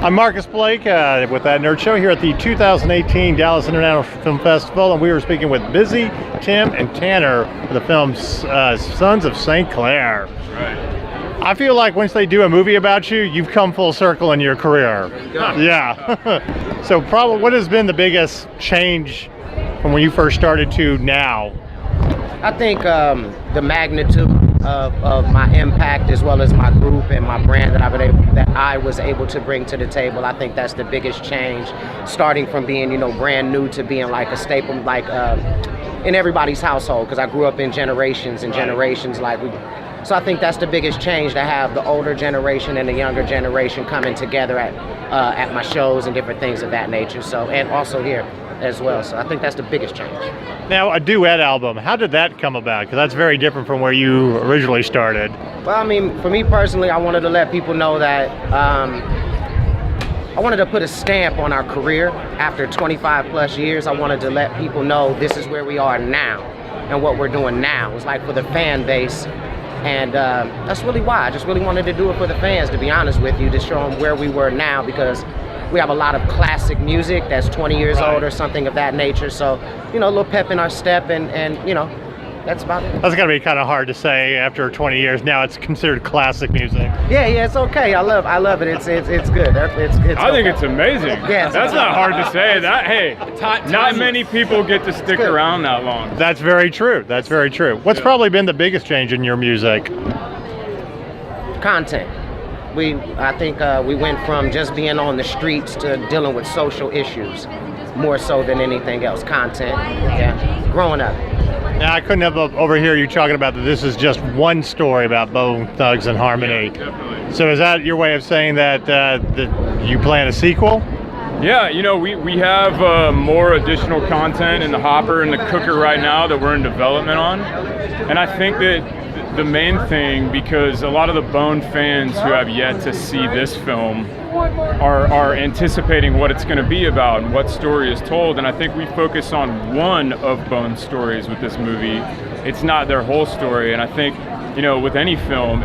I'm Marcus Blake with That Nerd Show here at the 2018 Dallas International Film Festival, and we were speaking with Bizzie, Tim, and Tanner for the film Sons of St. Clair. Right. I feel like once they do a movie about you, you've come full circle in your career. Yeah. So probably what has been the biggest change from when you first started to now? I think the magnitude of my impact, as well as my group and my brand that I was able to bring to the table. I think that's the biggest change, starting from being brand new to being like a staple, like in everybody's household, because I grew up in generations and generations. So I think that's the biggest change, to have the older generation and the younger generation coming together at my shows and different things of that nature. So, and also here as well. So I think that's the biggest change. Now, a duet album, how did that come about? Because that's very different from where you originally started. Well, I mean, for me personally, I wanted to let people know that I wanted to put a stamp on our career. After 25 plus years, I wanted to let people know this is where we are now and what we're doing now. It's like for the fan base. And that's really why. I just really wanted to do it for the fans, to be honest with you, to show them where we were now, because we have a lot of classic music that's 20 years old or something of that nature. So, a little pep in our step, and that's about it. That's gotta be kind of hard to say after 20 years. Now it's considered classic music. Yeah, it's okay. I love it. It's good. I think it's amazing. Yeah, that's not hard to say. Not many people get to stick around that long. That's very true. That's very true. What's probably been the biggest change in your music? Content. I think we went from just being on the streets to dealing with social issues, more so than anything else. Content, yeah, growing up. Now, I couldn't have overhear you talking about that this is just one story about Bone Thugs and Harmony. Yeah, definitely. So is that your way of saying that you plan a sequel? Yeah, we have more additional content in the hopper and the cooker right now that we're in development on. And I think that the main thing, because a lot of the Bone fans who have yet to see this film are anticipating what it's going to be about and what story is told, and I think we focus on one of Bone's stories with this movie. It's not their whole story, and I think with any film,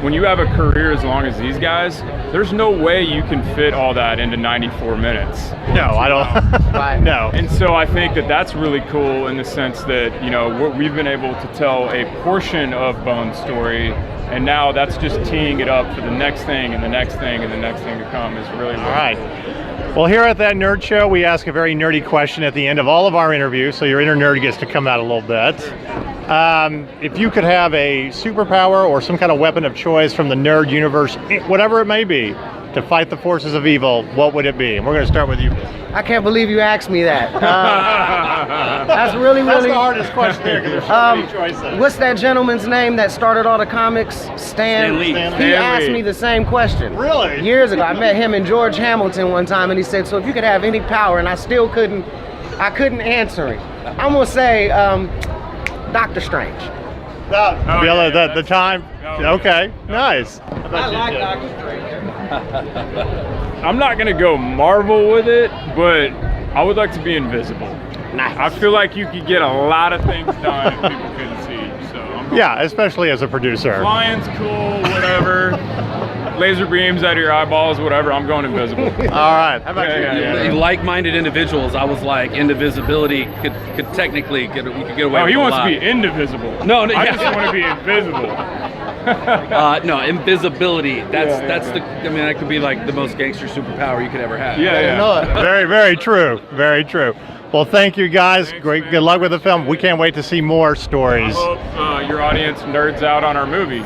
when you have a career as long as these guys, there's no way you can fit all that into 94 minutes. No, I don't. No. And so I think that that's really cool in the sense that we've been able to tell a portion of Bone's story, and now that's just teeing it up for the next thing and the next thing and the next thing to come is really, really all right. Cool. Well, here at That Nerd Show, we ask a very nerdy question at the end of all of our interviews, so your inner nerd gets to come out a little bit. If you could have a superpower or some kind of weapon of choice from the nerd universe, whatever it may be, to fight the forces of evil, what would it be? And we're going to start with you. I can't believe you asked me that. That's really That's the hardest question there, because there's so many choices. What's that gentleman's name that started all the comics? Stan Lee. He asked me the same question. Really? Years ago. I met him and George Hamilton one time, and he said, so if you could have any power, and I couldn't answer it. I'm going to say Doctor Strange. The time? Okay, nice. I like Doctor Strange. I'm not going to go Marvel with it, but I would like to be invisible. Nice. I feel like you could get a lot of things done if people couldn't see you. So Yeah, especially as a producer. Flying's cool, whatever. Laser beams out of your eyeballs, whatever. I'm going invisible. All right. How about you? Like-minded individuals. I was like, indivisibility could technically we could get away with Oh, he a wants lot. to be indivisible. No, I just want to be invisible. No, invisibility. That's the. I mean, that could be like the most gangster superpower you could ever have. Yeah. Very, very true. Very true. Well, thank you guys. Great. Good luck with the film. We can't wait to see more stories. I hope your audience nerds out on our movie.